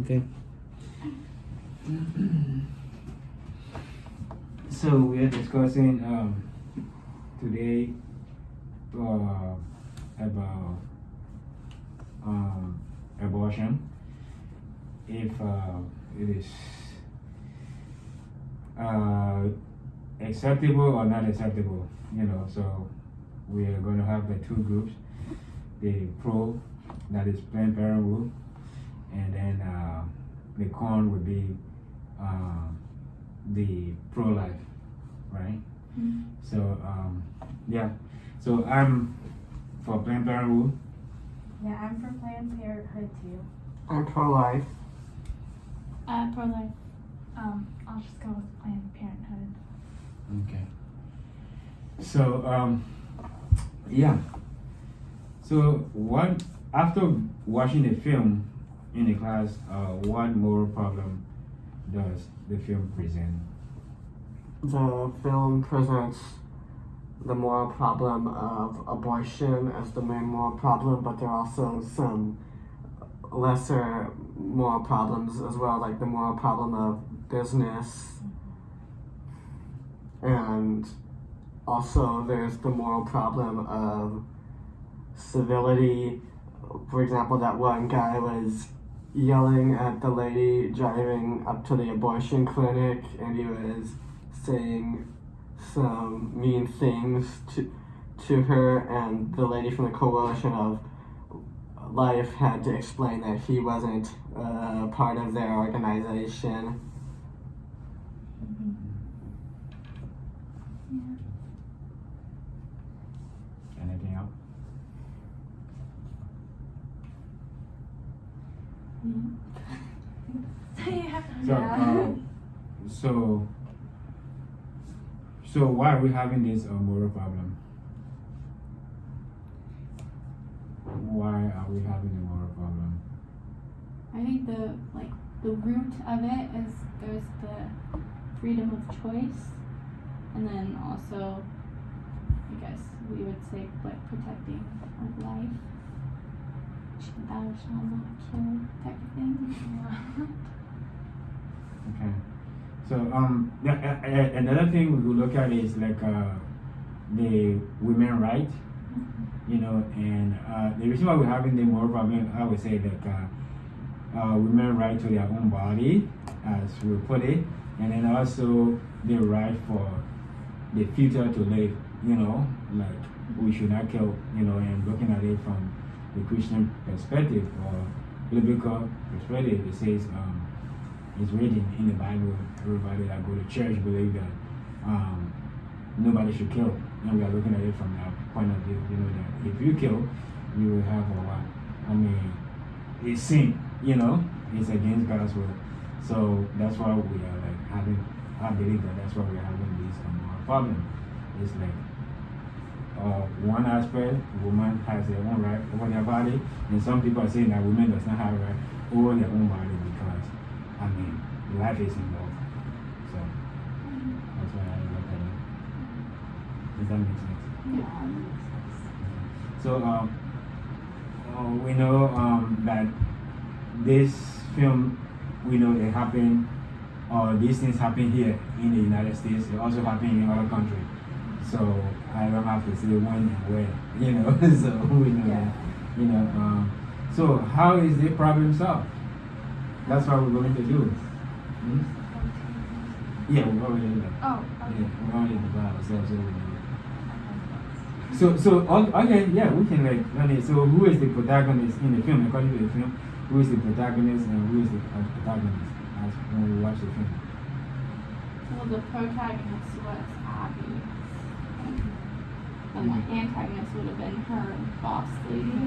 Okay. So we are discussing today about abortion. If it is acceptable or not acceptable, so we are going to have the two groups, the pro, that is Planned Parenthood, and then the con would be the pro-life, right? Mm-hmm. So yeah, so I'm for Planned Parenthood. Yeah, I'm for Planned Parenthood too. I'm pro-life. Pro-life. I'll just go with Planned Parenthood. Okay. So yeah. So what after watching the film in the class, what moral problem does the film present? The film presents the moral problem of abortion as the main moral problem, but there are also some lesser moral problems as well, like the moral problem of business, and also there's the moral problem of civility. For example, that one guy was yelling at the lady driving up to the abortion clinic, and he was saying some mean things to her, and the lady from the Coalition of Life had to explain that he wasn't part of their organization. Mm-hmm. Yeah. Anything else? Yeah. So why are we having this moral problem? Why are we having a moral problem? I think the root of it is there's the freedom of choice, and then also, I guess we would say, like, protecting of life. Thou shalt not kill type of thing. Okay. So another thing we will look at is like the women right, and the reason why we're having the moral problem, I would say that women right to their own body, as we put it, and then also the right for the future to live, like we should not kill, and looking at it from the Christian perspective or biblical perspective, it says it's written in the Bible, everybody that go to church believe that nobody should kill, and we are looking at it from that point of view, that if you kill, you will have a what? I mean, it's sin, it's against God's will. So that's why we are like having, I believe that's why we are having this problem. It's like one aspect, woman has their own right over their body, and some people are saying that women does not have a right over their own body because, I mean, life is involved. So that's why I look at it. Does that make sense? Yeah. So we know that this film, we know it happened, or these things happen here in the United States. They also happen in other countries. So I don't have to say when and where, so we know that, so how is the problem solved? That's what we're going to do. Yeah, we're already in that. Oh, okay. Yeah, we're already in the Bible, so okay, yeah, we can like run it. So who is the protagonist in the film? According to the film, who is the protagonist and who is the protagonist as when we watch the film? Well, the protagonist was Abby, and the antagonist would have been her boss lady,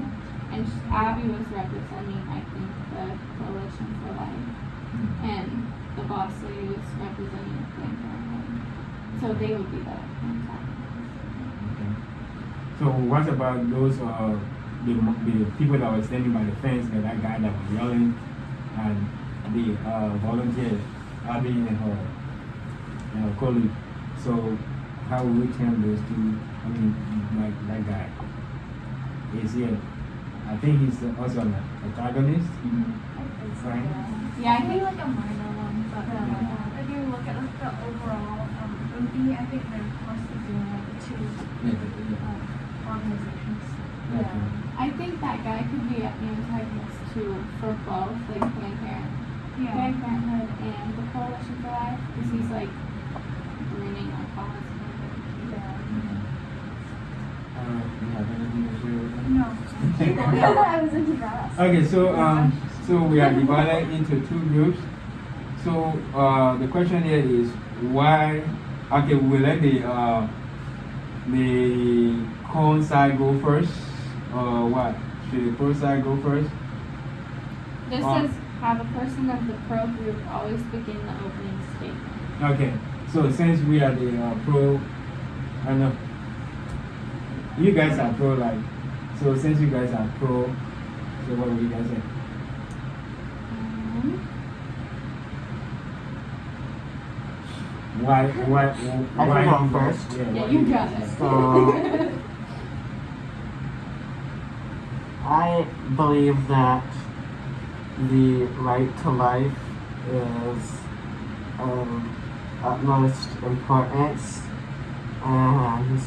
and Abby was representing, I think, the Coalition for Life, and the boss lady was representing Planned Parenthood. So they would be the antagonist. Okay. So what about those the people that were standing by the fence, that guy that was yelling, and the volunteer, Abby and her colleague? So how will we turn those two? I mean, like that guy is he a I think he's also an antagonist. Right? Yeah, I Maybe think like a minor one, but if you look at like the overall movie, I think they're mostly doing like the two organizations. yeah. I think that guy could be an antagonist too for both, like Planned Parenthood and the Coalition for Life, because he's like ruining our cause. You have anything to share with them? No. I was into that. Okay, so we are divided into two groups. So the question here is why? Okay, we'll let the con side go first, or what? Should the pro side go first? This says have a person of the pro group always begin the opening statement. Okay, so since we are the pro, I know you guys are pro, like, so since you guys are pro, so what will you guys say? Why? I can go first. Yeah, why you do got guys it. say? So, I believe that the right to life is of utmost importance, and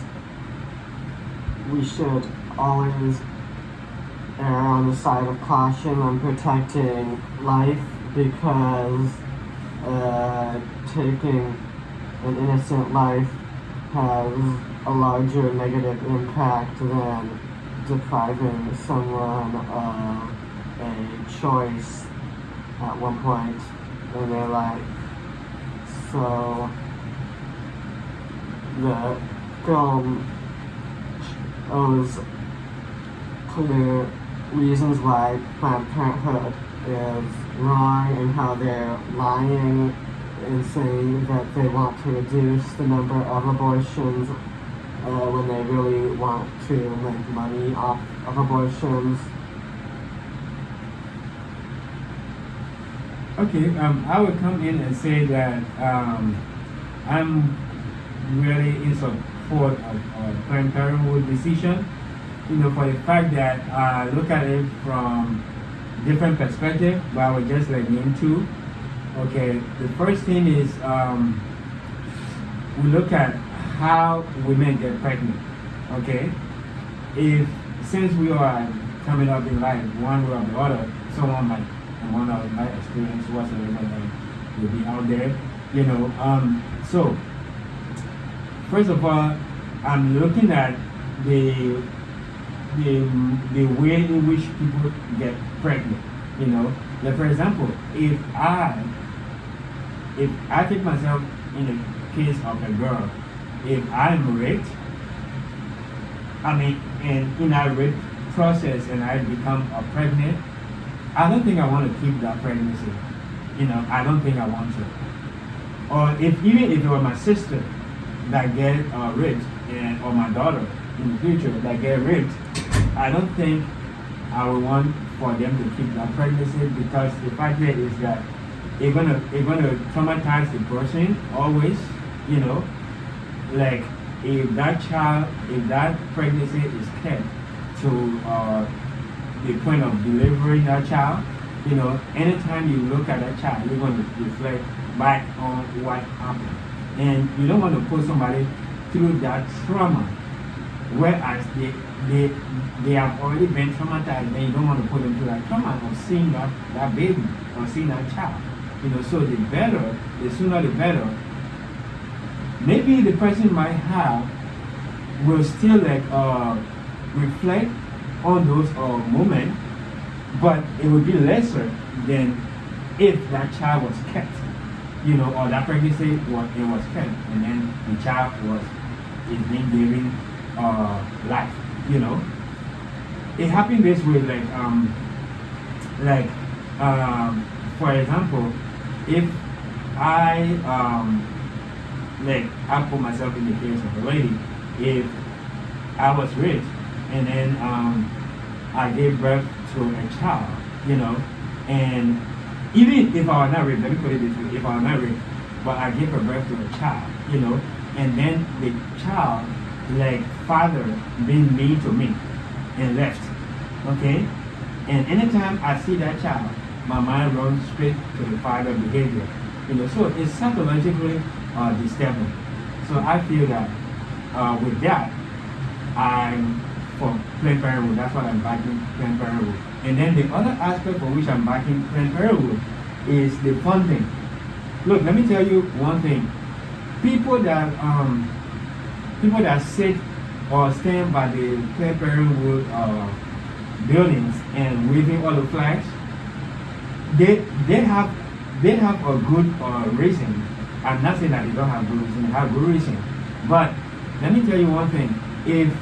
we should always err on the side of caution on protecting life, because taking an innocent life has a larger negative impact than depriving someone of a choice at one point in their life. So the film shows clear reasons why Planned Parenthood is wrong and how they're lying and saying that they want to reduce the number of abortions when they really want to make money off of abortions. Okay, I would come in and say that I'm really in support of Planned Parenthood decision, for the fact that I look at it from different perspective, but I would just like name two. Okay, the first thing is we look at how women get pregnant. Okay, since we are coming up in life one way or the other, someone might, and one of my experience whatsoever that will be out there, so first of all, I'm looking at the way in which people get pregnant. Like for example, if I take myself in the case of a girl, if I'm raped, and in a rape process and I become pregnant, I don't think I want to keep that pregnancy. I don't think I want to. Or even if it were my sister that get raped, or my daughter in the future that get raped, I don't think I would want for them to keep that pregnancy, because the fact that is that it's gonna traumatize the person always. Like if that pregnancy is kept to the point of delivering that child, anytime you look at that child, you're going to reflect back on what happened, and you don't want to put somebody through that trauma, whereas they have already been traumatized, and you don't want to put them through that trauma of seeing that baby or seeing that child. So the sooner the better. Maybe the person might have will still reflect on those moments, but it would be lesser than if that child was kept, or that pregnancy was kept, and then the child is being given life. It happened this way, for example, if I put myself in the case of a lady, if I was raped and then I gave birth to a child, and even if I was not raped, let me put it this way, if I was not raped, but I gave birth to a child, and then the child, father being mean to me and left, Okay? And anytime I see that child, my mind runs straight to the father behavior. So it's psychologically disturbing. So I feel that with that, I'm for Planned Parenthood. That's what I'm backing Planned Parenthood. And then the other aspect for which I'm backing Planned Parenthood is the funding. Look, let me tell you one thing. People that sit or stand by the Planned Parenthood buildings and waving all the flags, they have a good reason. I'm not saying that they don't have good reason, they have good reason. But let me tell you one thing. If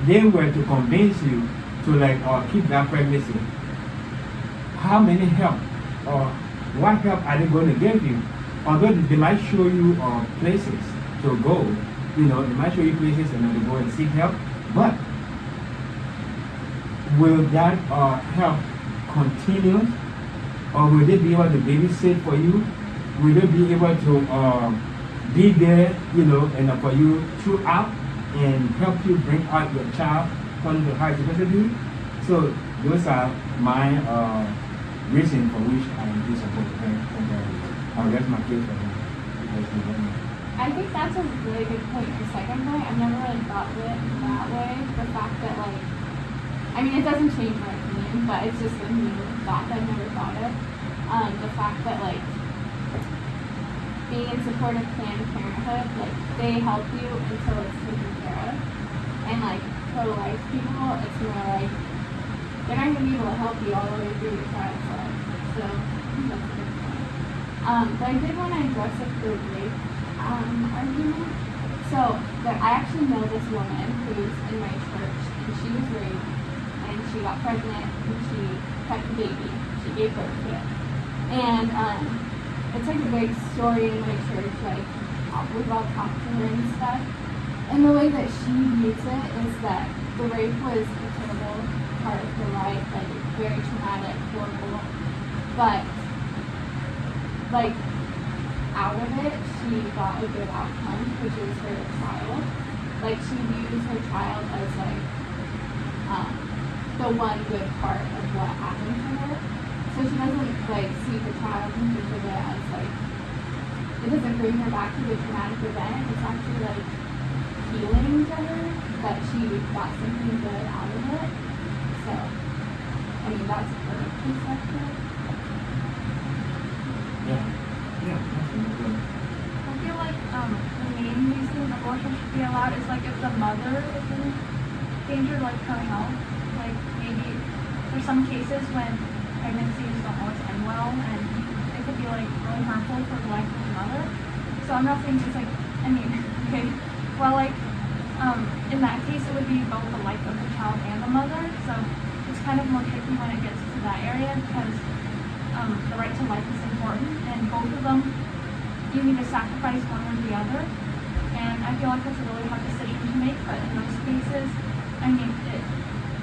they were to convince you to keep that pregnancy, how many help or what help are they going to give you? Although they might show you places to go, they might show you places and then you go and seek help, but will that help continue? Or will they be able to babysit for you? Will they be able to be there, and for you throughout and help you bring out your child according to how it's supposed to be? So those are my reasons for which I do support the parent. I'll get my case for them. I think that's a really good point. The second point, I've never really thought of it that way. The fact that it doesn't change my opinion, but it's just a new thought that I've never thought of. The fact that being in support of Planned Parenthood, they help you until it's taken care of. And pro-life people, it's more they're not gonna be able to help you all the way through your child's life. So that's a good point. But I did want to address the rape argument. So I actually know this woman who's in my church, and she was raped, and she got pregnant, and she kept the baby. She gave birth to it. And it's a big story in my church, we've all talked to her and stuff. And the way that she views it is that the rape was a terrible part of her life, very traumatic, horrible. But out of it, she got a good outcome, which is her child. She views her child as the one good part of what happened to her. So she doesn't see the child and think of it as it doesn't bring her back to the traumatic event. It's actually healing to her that she got something good out of it. So that's her perspective. Yeah. I feel the main reason abortion should be allowed is if the mother is in danger, her health. Maybe there's some cases when pregnancies don't always end well, and it could be really harmful for the life of the mother. So I'm not saying just okay, well in that case it would be both the life of the child and the mother. So it's kind of more tricky when it gets to that area because the right to life is important, and both of them you need to sacrifice one or the other. And I feel that's a really hard decision to make, but in those cases, it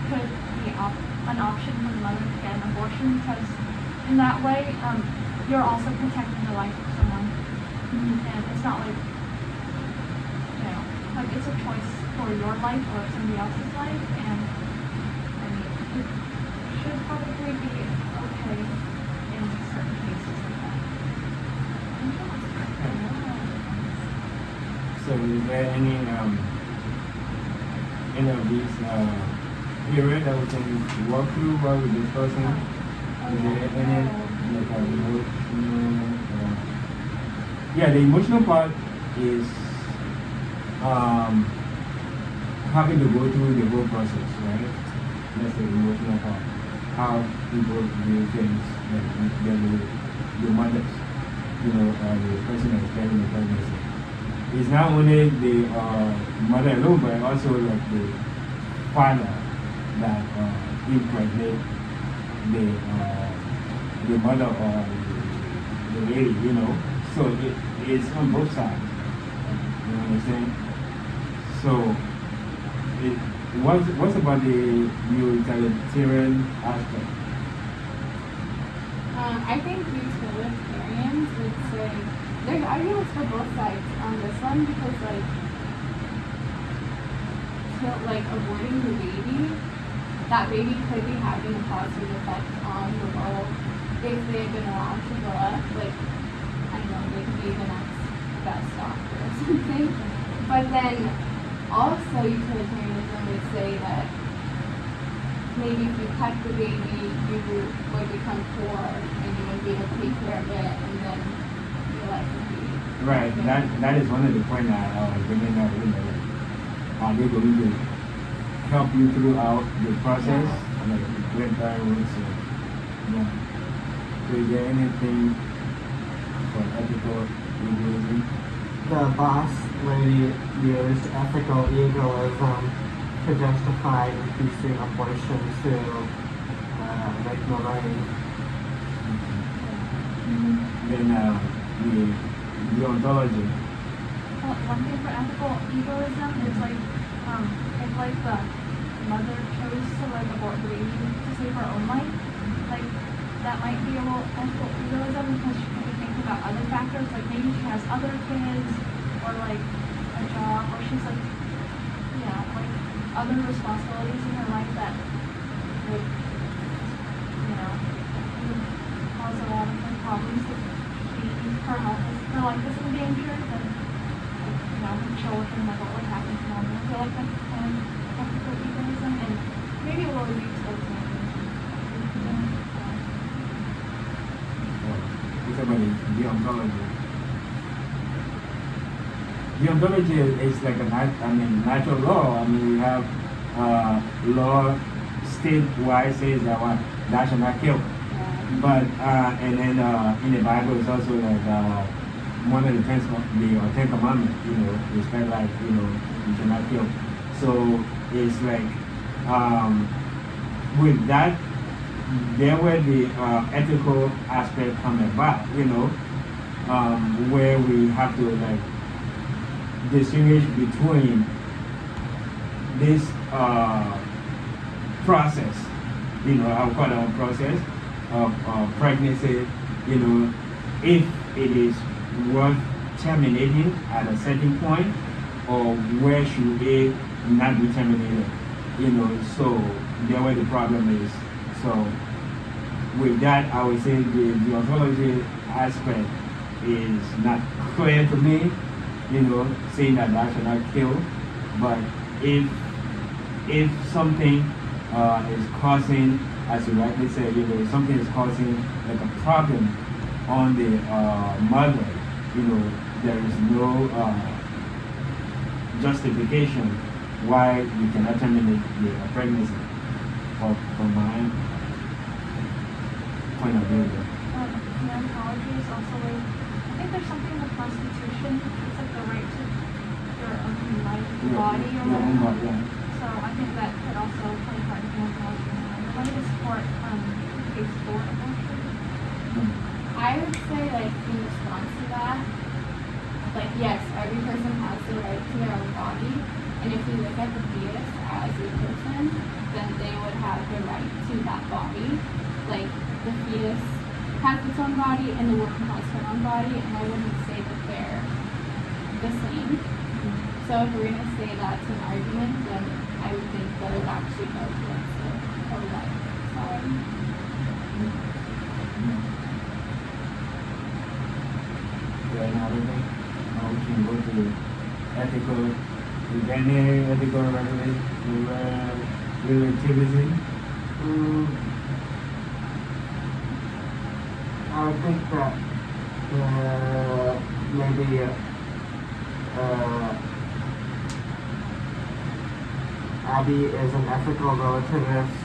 could be an option for the mother to get an abortion because in that way, you're also protecting the life of someone. And it's not it's a choice for your life or somebody else's life, and it should probably be okay in certain cases like that. So is there any of these area that we can walk through while we're discussing? Is there any emotional? The emotional part is having to go through the whole process, right? That's the emotional part. How people do things, the mothers, the person that's carrying the pregnancy. It's not only the mother alone, but also the father that impregnate the mother or the lady, So it's on both sides. You know what I'm saying? So what's about the utilitarian aspect? I think utilitarians would say there's arguments for both sides on this one because avoiding the baby that baby could be having a positive effect on the world if they've been allowed to grow up. Like, I don't know, they could be the next best doctor or something. But then also utilitarianism would say that maybe if you cut the baby, you would become poor and you wouldn't be able to take care of it, and then your life would be Right. That is one of the points that I was bringing up. You know, are they going to help you throughout the process? Yeah. Like great parents. Yeah. So is there anything for ethical egoism? The boss lady used ethical egoism to justify increasing abortion to make more money. Then the ontology. Well, one thing for ethical egoism is like, if like the mother chose to like abort the baby to save her own life, like that might be a little ethical egoism because she could be thinking about other factors, like maybe she has other kids or like a job or she's like, like other responsibilities in her life that would, would cause a lot of like, problems if her health is, her life is in danger, then her children, like what would happen to them. I feel like that's kind of ethical egoism and maybe a little utilitarian. It's about the ontology. The ontology is like natural law. I mean, we have law state-wise says that one, thou shalt not kill. But and then in the Bible it's also like one of the Ten Commandments, respect life, you should not kill. So it's like with that, there where the ethical aspect come about, where we have to like distinguish between this process, I'll call it a process of pregnancy, if it is worth terminating at a certain point, or where should it not be terminated, so there where the problem is. So with that, I would say the ontology aspect is not clear to me, saying that thou shalt not kill, but if something is causing, as you rightly said, if something is causing like a problem on the mother, there is no justification why you cannot terminate the pregnancy from my point of view. The ontology is also like, I think there's something in the Constitution, it's like the right to your own life, body or whatever. Yeah. So I think that could also play a part in the ontology. What is support case for abortion? I would say, like, in response to that, like, yes, every person has the right to their own body, and if we look at the fetus as a person, then they would have the right to that body. Like, the fetus has its own body, and the woman has her own body, and I wouldn't say that they're the same. So if we're going to say that's an argument, then I would think that it would actually go towards the pro-life side. Another thing, we can go to ethical, is there any ethical relativism? I would think that maybe Abby is an ethical relativist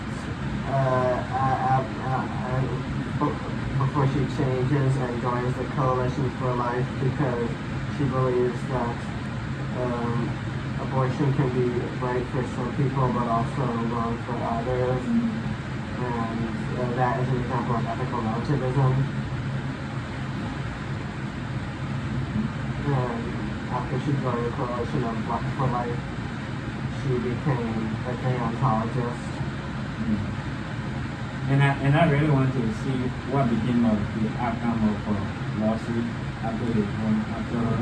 before she changes and joins the Coalition for Life because she believes that abortion can be right for some people but also wrong for others. And that is an example of ethical relativism. And after she joined the Coalition for Life, she became a deontologist. And I really want to see what became of the outcome of lawsuit after her.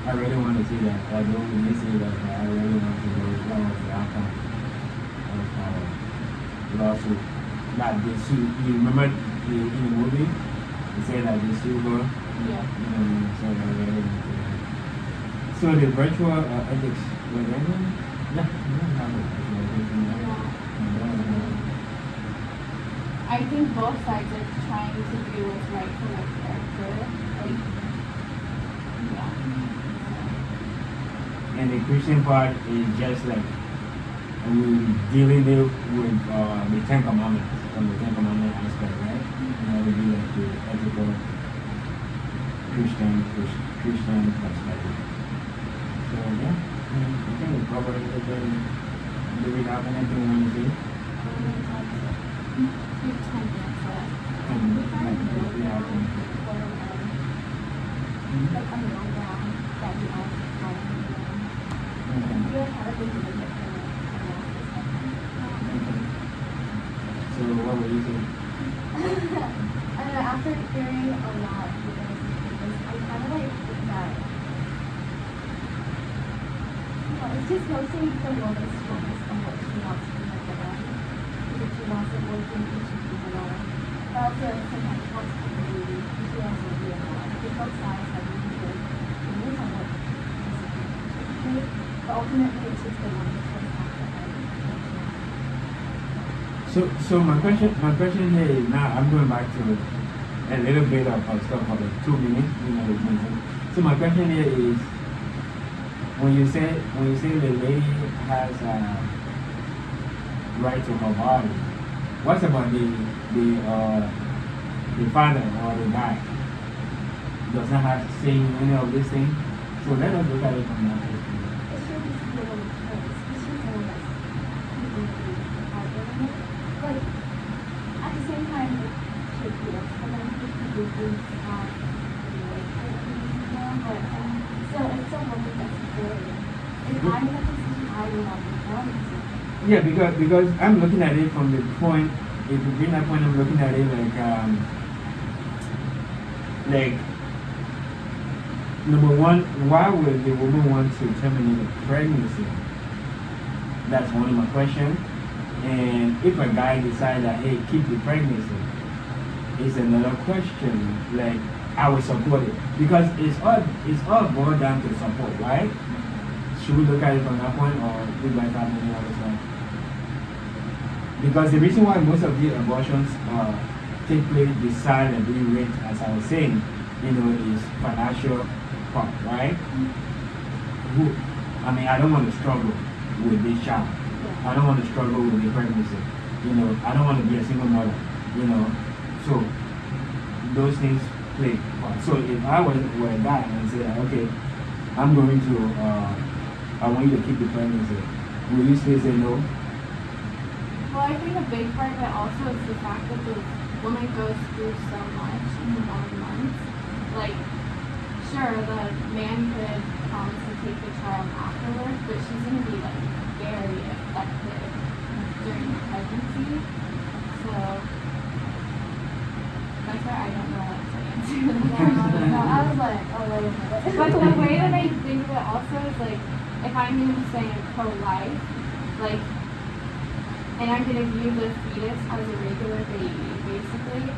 I really want to see that. I don't really see that, but I really want to know what was the outcome of lawsuit. That they sue. You remember in the movie, they say that they sue her. Yeah. So the virtual ethics, were they any? Yeah, we don't have it. I think both sides are trying to do what's right for their character. Like, yeah. And the Christian part is just like dealing with the Ten Commandments, from the Ten Commandment aspect, right? And that would be like the ethical Christian perspective. So yeah, I think we covered everything. Do we have anything we want to say? We have 10 minutes left. We have anything. So what were you saying? After hearing a lot of things, I kind of like think that it's just mostly the woman's choice on what she wants to do with her. If she wants to work in she should be alone. But also sometimes she wants to be a baby, she wants to be alone. It's both sides that we should do somewhat. But ultimately it's just the woman's choice after her. So my question here is now I'm going back to a little bit of stuff for the 2 minutes, So my question here is when you say the lady has a right to her body, what about the father or the guy? Does not have to say any of these things? So let us look at it from that perspective. It should just be a woman's choice. It's just a woman's like, at the same time, it should be a woman's choice. But still, it's still woman's necessary. If I make a decision, I will not be born. Yeah, because I'm looking at it from the point, if you bring that point, I'm looking at it like number one, why would the woman want to terminate a pregnancy? That's one of my questions. And if a guy decides that, hey, keep the pregnancy, it's another question. Like, I will support it. Because it's all boiled down to support, right? Should we look at it from that point, or do you guys have any other stuff? Because the reason why most of the abortions take place beside and being raped, as I was saying, is financial part, right? I don't want to struggle with this child. I don't want to struggle with the pregnancy. I don't want to be a single mother. So those things play part. So if I were a guy and say, okay, I'm going to, I want you to keep the pregnancy, will you still say no? Well, I think a big part of it also is the fact that the woman goes through so much in 1 month. Like, sure, the man could promise to take the child afterwards, but she's going to be like very affected during the pregnancy. So that's why I don't know what to answer that. No, I was like, oh, wait a minute. But the way that I think of it also is like, if I'm going to say pro-life, like, and I'm going to view the fetus as a regular baby, basically,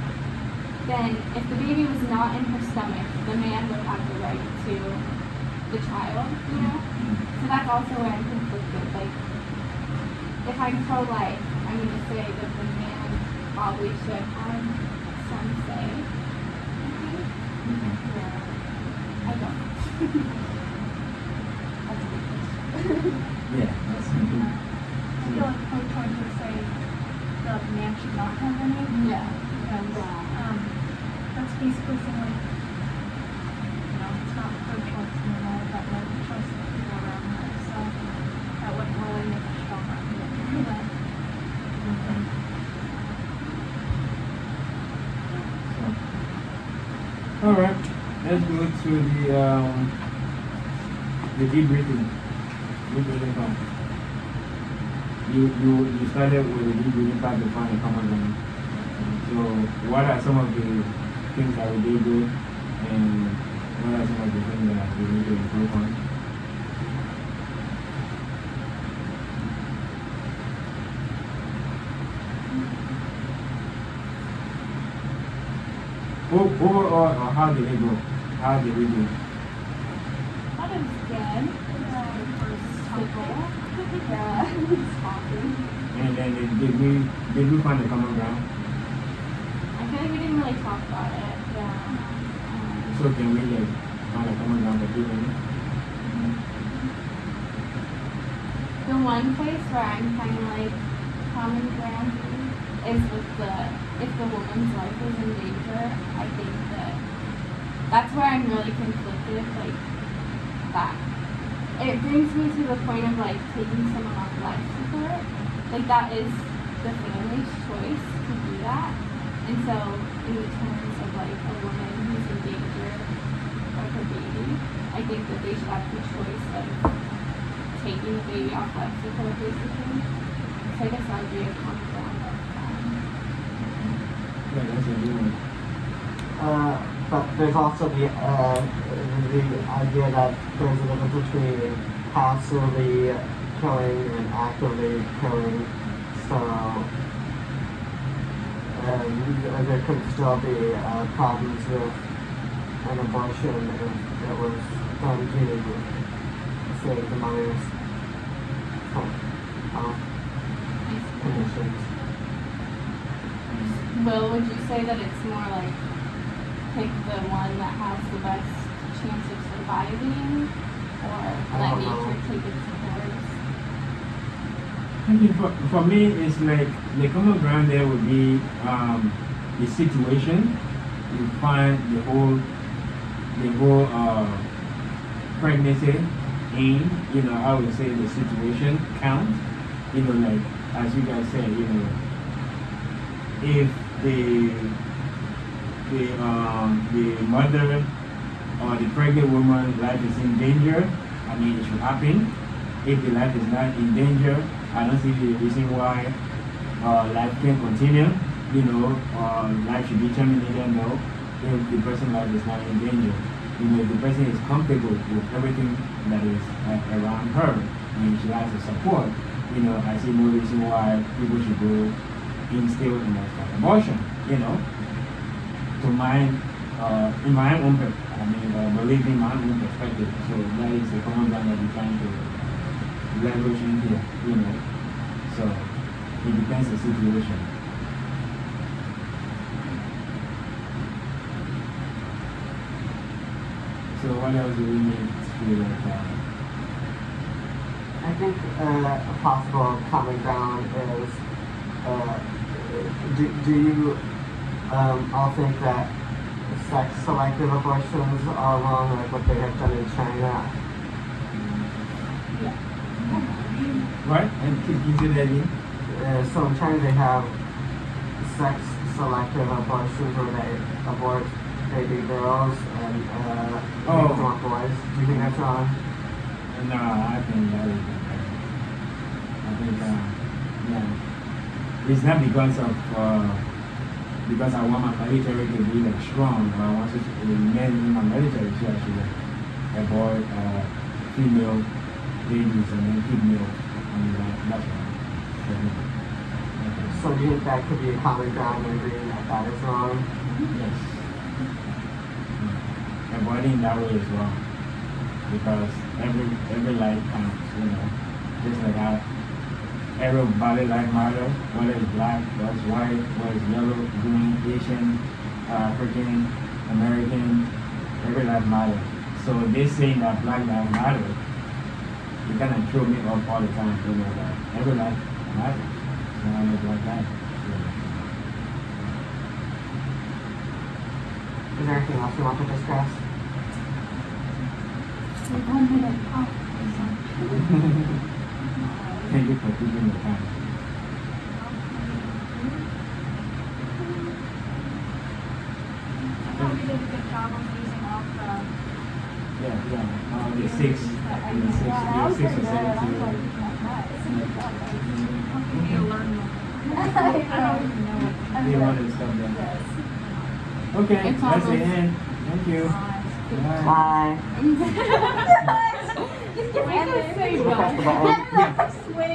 then if the baby was not in her stomach, the man would have the right to the child, So that's also where I'm conflicted. Like, if I'm pro-life, I'm going to say that the man probably should have some say. Yeah. I don't. That's a good question. Yeah, that's something. I feel like pro-choice would say the man should not have any. Yeah. Because that's basically saying like, it's not pro-choice anymore, but like the choice of the people around her. So that wouldn't really make a strong argument for that. All right, let's go to the debriefing. Debriefing part. You started with the debriefing part to find a common ground. So, what are some of the things that we did good, and what are some of the things that we need to improve on? overall, or how did it go? How did we do? That is good. Civil. Yeah, he's talking. And then did we find a common ground? I feel like we didn't really talk about it. Yeah. So can we like find a common ground for people? The one place where I'm kind of like common ground is with if the woman's life is in danger. I think that's where I'm really conflicted. Like that, it brings me to the point of like taking someone off life support. Like that is the family's choice to do that. And so, in the terms of like a woman who's in danger, like a baby, I think that they should have the choice of taking the baby off life support, basically. So I guess that would be a common ground of Yeah, that's a good one. But there's also the idea that there's a difference between passively killing and actively killing. So there could still be problems with an abortion if it was done to save the mother's conditions. Will, would you say that it's more like pick the one that has the best chance of surviving, or let nature take its course? I think for me, it's like the common ground there would be the situation. You find the whole pregnancy aim. You know, I would say the situation count. You know, like as you guys said, you know, if the mother or the pregnant woman's life is in danger, I mean, it should happen. If the life is not in danger, I don't see the reason why life can continue. You know, life should be terminated. No, if the person's life is not in danger. You know, if the person is comfortable with everything that is around her, and she has the support, you know, I see no reason why people should go instill in that abortion. You know, in my own, believe in my own perspective. So that is the common ground that we're trying to leverage in here. You know, so it depends on the situation. So what else do we need to like that? I think a possible common ground is do you all think that sex selective abortions are wrong, like what they have done in China? What? And can you say that again? So in China they have sex selective abortions where they abort baby girls and make them up boys. Do you think that's wrong? No, I think that is okay. I think, yeah. It's not because of, because I want my military to be like strong, or I want the men in my military to actually abort female babies and then female. I mean, that's wrong. Okay. So do you think that could be a common ground in agreeing that that is wrong? Yes. Avoiding that way is wrong. Because every life counts, you know. Just like how every body life matters, whether it's black, whether it's white, whether it's yellow, green, Asian, African, American, every life matters. So this saying that black life matters, it kind of throw me off all the time, you know, that every life matters. So I'm a black life. Is there anything else you want to discuss? 1 minute. Oh, Thank you for taking the time. I thought we did a good job of using off the. Yeah. The 6 or 7. We need to learn more. I don't even know what. They wanted to stop there. Yes. Okay, It's that's the almost- end. Thank you. Bye. Bye. Just give me a Press the button. Wait.